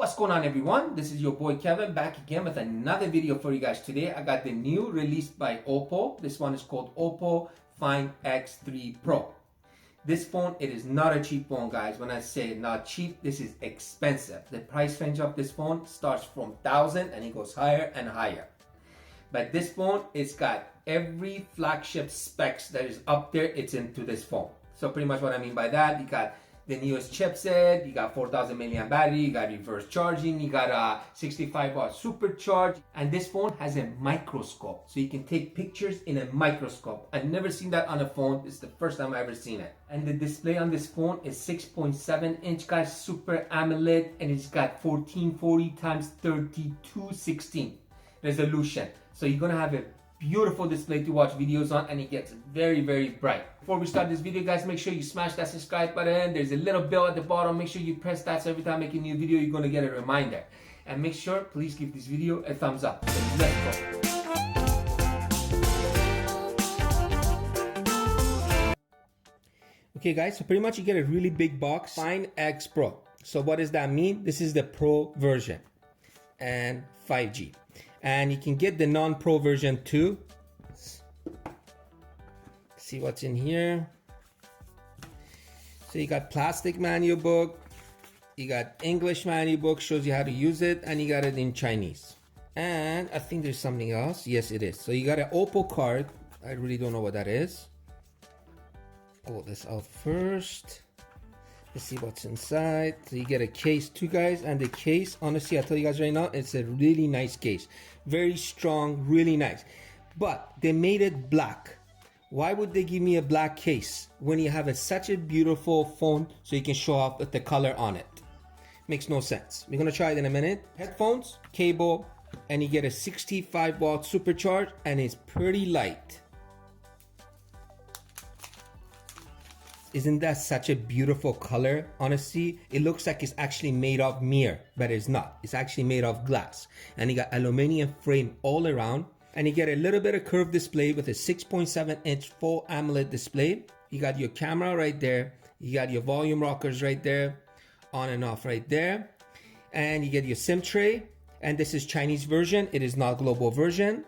What's going on, everyone? This is your boy Kevin back again with another video for you guys. Today I got the new released by OPPO. This one is called OPPO FIND X3 PRO. This phone, it is not a cheap phone, guys. When I say not cheap, this is expensive. The price range of this phone starts from 1,000 and it goes higher and higher. But this phone, it's got every flagship specs that is up there, it's into this phone. So pretty much what I mean by that, you got the newest chipset, you got 4,000 milliamp battery, you got reverse charging, you got a 65 watt supercharge, and this phone has a microscope, so you can take pictures in a microscope. I've never seen that on a phone. This is the first time I've ever seen it. And the display on this phone is 6.7 inch, guys, super AMOLED, and it's got 1440 x 3216 resolution. So you're gonna have a beautiful display to watch videos on, and it gets very, very bright. Before we start this video, guys, make sure you smash that subscribe button. There's a little bell at the bottom. Make sure you press that, so every time I make a new video, you're gonna get a reminder. And make sure, please give this video a thumbs up. Let's go. Okay, guys, so pretty much you get a really big box, Find X Pro. So what does that mean? This is the Pro version and 5G. And you can get the non-Pro version too. See what's in here. So you got plastic manual book, you got English manual book, shows you how to use it, and you got it in Chinese. And I think there's something else. Yes, it is. So you got an OPPO card. I really don't know what that is. Pull this out first. Let's see what's inside. So you get a case too, guys, and the case, honestly, I tell you guys right now, it's a really nice case. Very strong, really nice. But they made it black. Why would they give me a black case when you have such a beautiful phone so you can show off with the color on it? Makes no sense. We're gonna try it in a minute. Headphones, cable, and you get a 65 watt supercharge, and it's pretty light. Isn't that such a beautiful color? Honestly, it looks like it's actually made of mirror, but it's not. It's actually made of glass. And you got aluminum frame all around. And you get a little bit of curved display with a 6.7 inch full AMOLED display. You got your camera right there. You got your volume rockers right there. On and off right there. And you get your SIM tray. And this is Chinese version. It is not global version.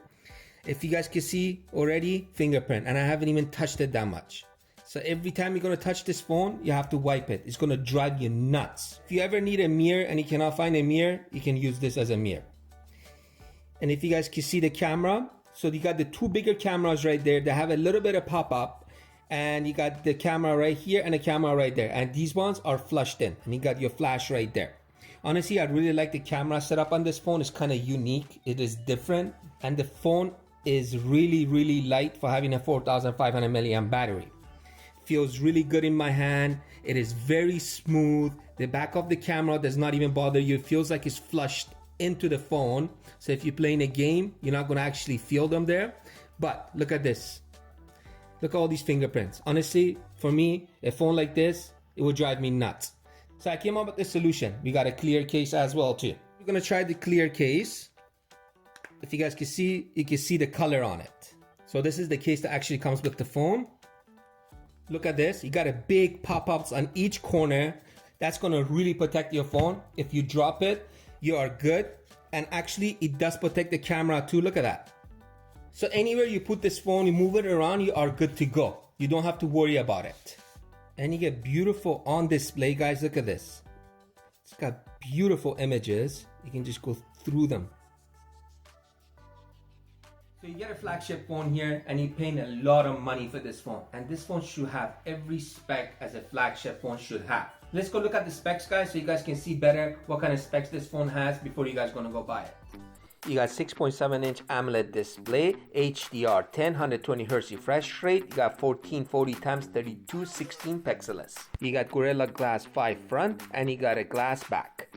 If you guys can see already, fingerprint. And I haven't even touched it that much. So every time you're gonna touch this phone, you have to wipe it. It's gonna drive you nuts. If you ever need a mirror and you cannot find a mirror, you can use this as a mirror. And if you guys can see the camera, so you got the two bigger cameras right there. They have a little bit of pop-up, and you got the camera right here and the camera right there. And these ones are flushed in, and you got your flash right there. Honestly, I really like the camera setup on this phone. It's kind of unique. It is different, and the phone is really, really light for having a 4,500 milliamp battery. Feels really good in my hand. It is very smooth. The back of the camera does not even bother you. It feels like it's flushed into the phone. So if you're playing a game, you're not gonna actually feel them there. But look at this. Look at all these fingerprints. Honestly, for me, a phone like this, it would drive me nuts. So I came up with this solution. We got a clear case as well too. We're gonna try the clear case. If you guys can see, you can see the color on it. So this is the case that actually comes with the phone. Look at this. You got a big pop-ups on each corner. That's gonna really protect your phone. If you drop it, you are good. And actually, it does protect the camera too. Look at that. So anywhere you put this phone, you move it around, you are good to go. You don't have to worry about it. And you get beautiful on display, guys. Look at this. It's got beautiful images. You can just go through them. So you get a flagship phone here, and you're paying a lot of money for this phone. And this phone should have every spec as a flagship phone should have. Let's go look at the specs, guys, so you guys can see better what kind of specs this phone has before you guys gonna go buy it. You got 6.7 inch AMOLED display, HDR10, 120 Hz refresh rate. You got 1440 x 3216 pixels. You got Gorilla Glass 5 front, and you got a glass back.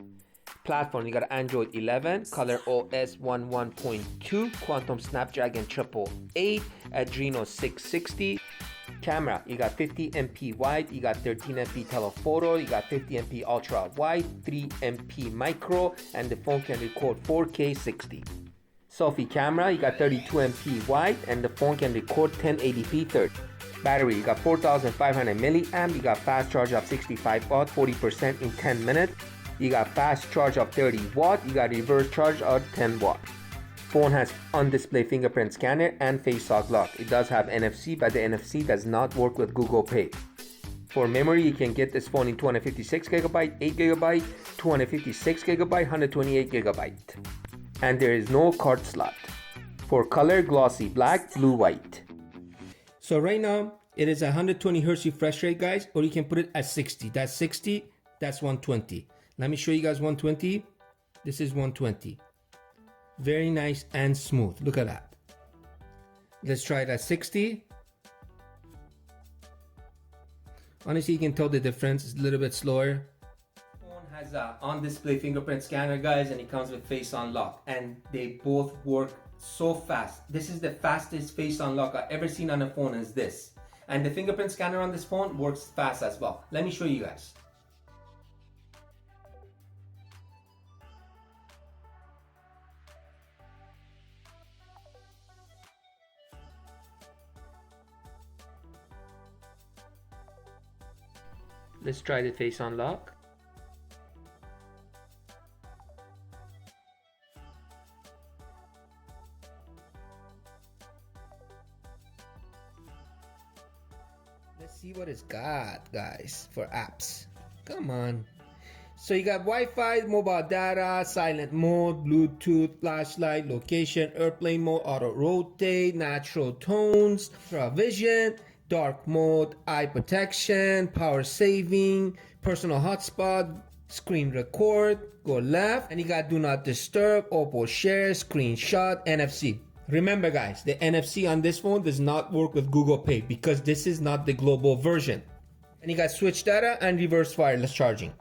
Platform, you got Android 11, Color OS 11.2, Quantum Snapdragon 888, Adreno 660. Camera, you got 50 MP wide, you got 13 MP telephoto, you got 50 MP ultra wide, 3 MP micro, and the phone can record 4K 60. Selfie camera, you got 32 MP wide, and the phone can record 1080p 30. Battery, you got 4,500 milliamp, you got fast charge of 65 watts, 40% in 10 minutes. You got fast charge of 30 watt. You got reverse charge of 10 watt. Phone has on-display fingerprint scanner and face lock. It does have NFC, but the NFC does not work with Google Pay. For memory, you can get this phone in 256GB, 8GB, 256GB, 128GB. And there is no card slot. For color, glossy black, blue, white. So right now, it is 120 Hz refresh rate, guys, or you can put it at 60. That's 60, that's 120. Let me show you guys 120. This is 120. Very nice and smooth. Look at that. Let's try it at 60. Honestly, you can tell the difference. It's a little bit slower. Phone has a on-display fingerprint scanner, guys, and it comes with face unlock. And they both work so fast. This is the fastest face unlock I've ever seen on a phone is this. And the fingerprint scanner on this phone works fast as well. Let me show you guys. Let's try the face unlock. Let's see what it's got, guys, for apps. Come on. So you got Wi-Fi, mobile data, silent mode, Bluetooth, flashlight, location, airplane mode, auto rotate, natural tones, vision, dark mode, eye protection, power saving, personal hotspot, screen record, go left, and you got do not disturb, OPPO share, screenshot, NFC. Remember, guys, the NFC on this phone does not work with Google Pay because this is not the global version. And you got switch data and reverse wireless charging.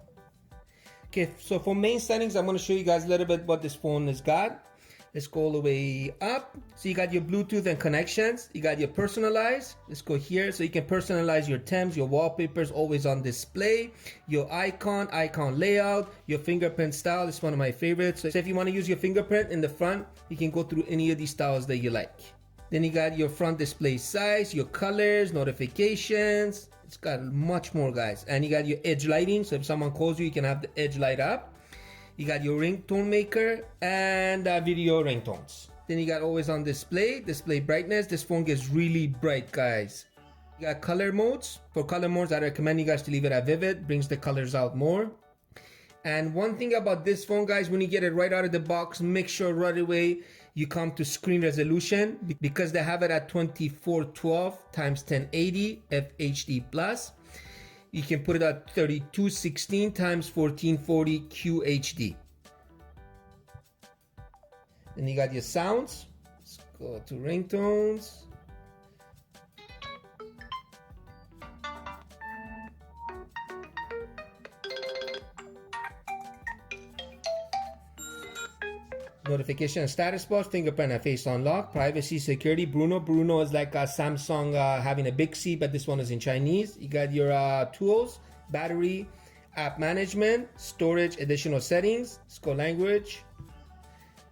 Okay, so for main settings, I'm going to show you guys a little bit what this phone has got. Let's go all the way up. So you got your Bluetooth and connections. You got your personalize. Let's go here. So you can personalize your temps, your wallpapers, always on display. Your icon layout, your fingerprint style. This is one of my favorites. So if you want to use your fingerprint in the front, you can go through any of these styles that you like. Then you got your front display size, your colors, notifications. It's got much more, guys. And you got your edge lighting. So if someone calls you, you can have the edge light up. You got your ringtone maker and video ringtones. Then you got always on display brightness. This phone gets really bright, guys. You got color modes. For color modes, I recommend you guys to leave it at vivid. Brings the colors out more. And one thing about this phone, guys, when you get it right out of the box, make sure right away you come to screen resolution because they have it at 2412 x 1080 FHD plus. You can put it at 3216 x 1440 QHD. Then you got your sounds. Let's go to ringtones. Notification and status bar, fingerprint and face unlock, privacy, security. Bruno is like a Samsung having a big C, but this one is in Chinese. You got your tools, battery, app management, storage, additional settings. Let's go language.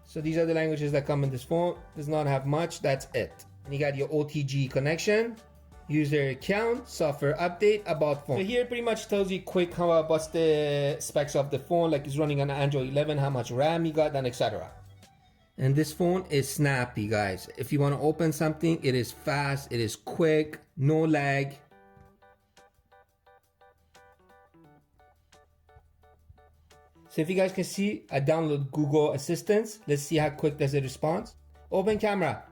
So these are the languages that come in this phone. Does not have much, that's it. And you got your OTG connection, user account, software update, about phone. So here it pretty much tells you quick how what's the specs of the phone, like it's running on Android 11, how much RAM you got, and etc. And this phone is snappy, guys. If you want to open something, it is fast, it is quick, no lag. So if you guys can see, I download Google Assistant. Let's see how quick does it respond. Open camera.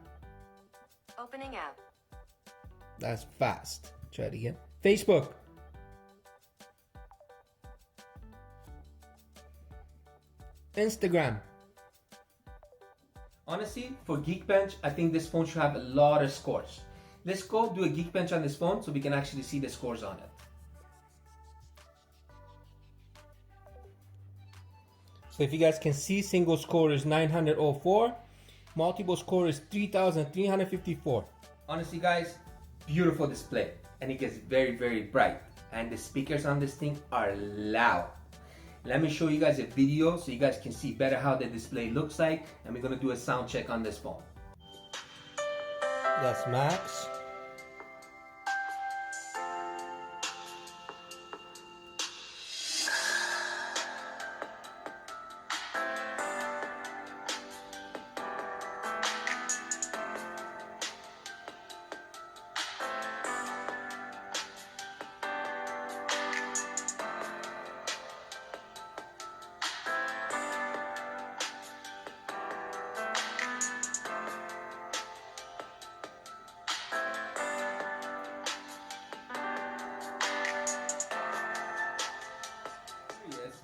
Opening app. That's fast. Try it again. Facebook. Instagram. Honestly, for Geekbench, I think this phone should have a lot of scores. Let's go do a Geekbench on this phone so we can actually see the scores on it. So if you guys can see, single score is 904, multiple score is 3,354. Honestly, guys, beautiful display, and it gets very, very bright, and the speakers on this thing are loud. Let me show you guys a video so you guys can see better how the display looks like, and we're gonna do a sound check on this phone. That's max.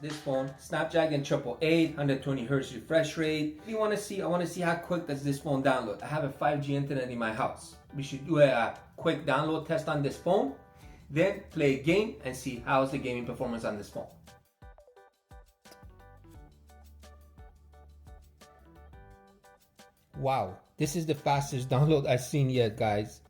this phone, Snapdragon 888, 120 hertz refresh rate. If you want to see, I want to see how quick does this phone download. I have a 5G internet in my house. We should do a quick download test on this phone, then play a game and see how's the gaming performance on this phone. Wow, this is the fastest download I've seen yet, guys.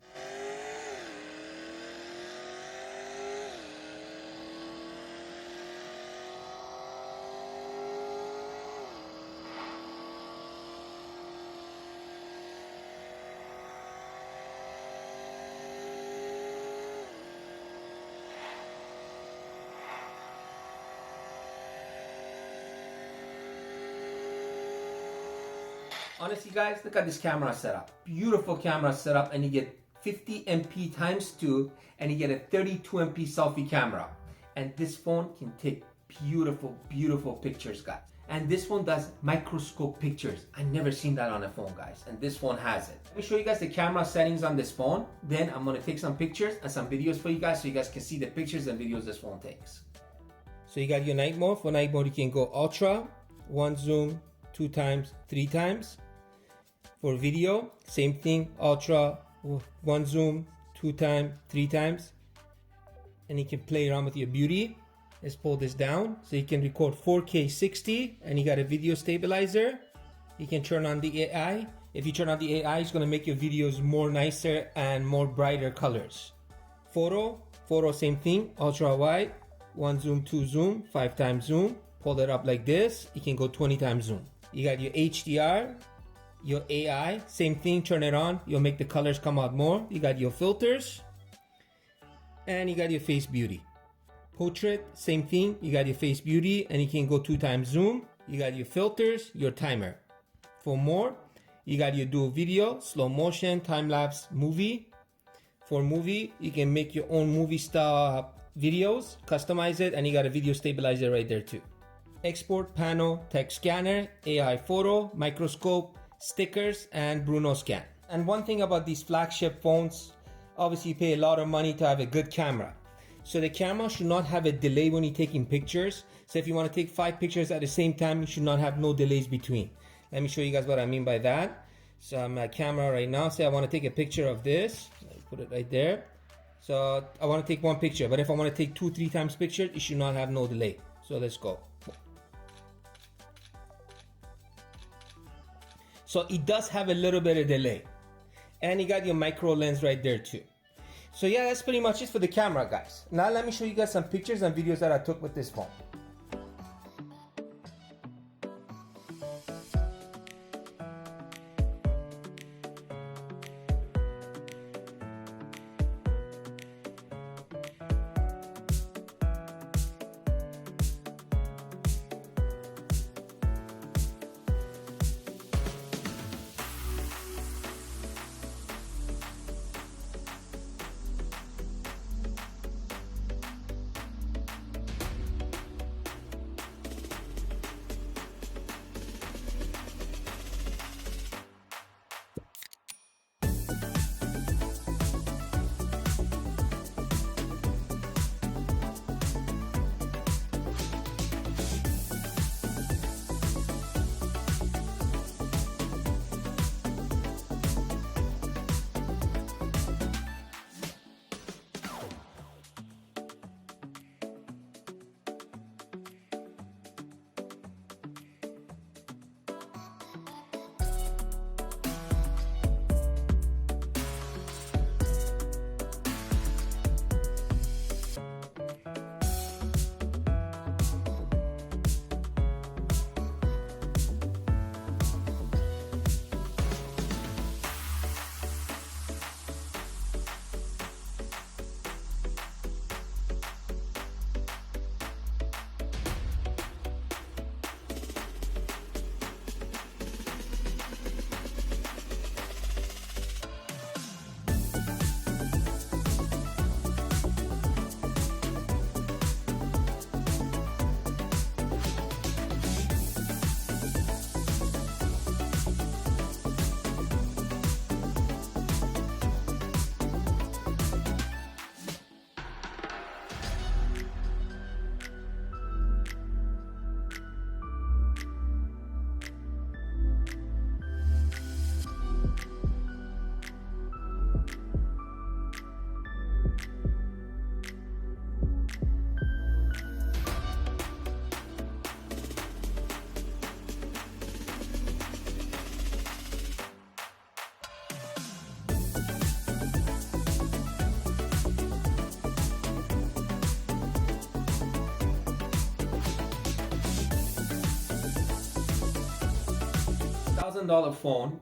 Honestly guys, look at this camera setup. Beautiful camera setup, and you get 50 MP times 2 and you get a 32 MP selfie camera. And this phone can take beautiful, beautiful pictures, guys. And this one does microscope pictures. I've never seen that on a phone, guys, and this one has it. Let me show you guys the camera settings on this phone. Then I'm gonna take some pictures and some videos for you guys so you guys can see the pictures and videos this phone takes. So you got your night mode. For night mode, you can go ultra, 1 zoom, 2 times, 3 times. For video, same thing, ultra, 1 zoom, 2 times, 3 times. And you can play around with your beauty. Let's pull this down so you can record 4K 60, and you got a video stabilizer. You can turn on the AI. If you turn on the AI, it's gonna make your videos more nicer and more brighter colors. Photo, same thing, ultra wide, 1 zoom, 2 zoom, 5 times zoom. Pull it up like this, you can go 20 times zoom. You got your HDR, your AI, same thing, turn it on, you'll make the colors come out more. You got your filters, and you got your face beauty. Portrait, same thing, you got your face beauty, and you can go 2 times zoom. You got your filters, your timer. For more, you got your dual video, slow motion, time-lapse, movie. For movie, you can make your own movie style videos, customize it, and you got a video stabilizer right there too. Export panel, text scanner, AI photo, microscope, stickers, and Bruno scan. And one thing about these flagship phones, obviously you pay a lot of money to have a good camera. So the camera should not have a delay when you're taking pictures. So if you want to take 5 pictures at the same time, you should not have no delays between. Let me show you guys what I mean by that. So I'm at camera right now. Say I want to take a picture of this. Put it right there. So I want to take 1 picture, but if I want to take 2-3 times pictures, it should not have no delay. So let's go. So it does have a little bit of delay. And you got your micro lens right there too. So yeah, that's pretty much it for the camera, guys. Now let me show you guys some pictures and videos that I took with this phone. $2,000 phone.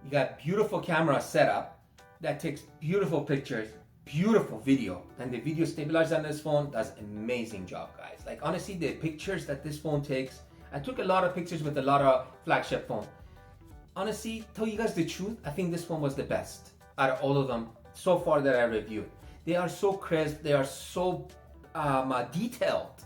You got beautiful camera setup that takes beautiful pictures, beautiful video, and the video stabilizer on this phone does amazing job, guys. Like honestly, the pictures that this phone takes, I took a lot of pictures with a lot of flagship phone. Honestly, tell you guys the truth, I think this one was the best out of all of them so far that I reviewed. They are so crisp, they are so detailed.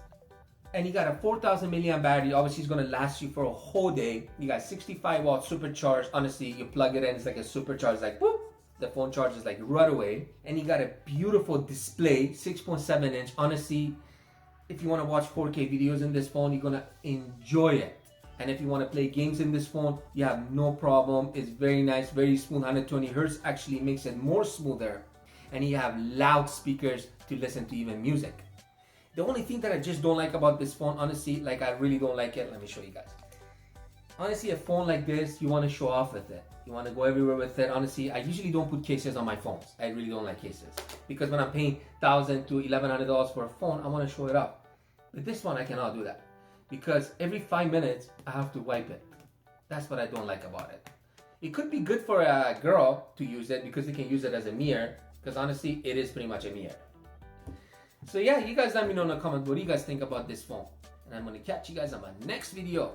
And you got a 4,000 milliamp battery. Obviously, it's gonna last you for a whole day. You got 65 watt supercharged. Honestly, you plug it in, it's like a supercharge, like whoop. The phone charges like right away. And you got a beautiful display, 6.7 inch. Honestly, if you wanna watch 4K videos in this phone, you're gonna enjoy it. And if you wanna play games in this phone, you have no problem. It's very nice, very smooth. 120 Hertz actually makes it more smoother. And you have loud speakers to listen to even music. The only thing that I just don't like about this phone, honestly, like I really don't like it. Let me show you guys. Honestly, a phone like this, you want to show off with it. You want to go everywhere with it. Honestly, I usually don't put cases on my phones. I really don't like cases. Because when I'm paying $1,000 to $1,100 for a phone, I want to show it off. But this one, I cannot do that. Because every 5 minutes, I have to wipe it. That's what I don't like about it. It could be good for a girl to use it because they can use it as a mirror. Because honestly, it is pretty much a mirror. So yeah, you guys let me know in the comment what do you guys think about this phone. And I'm going to catch you guys on my next video.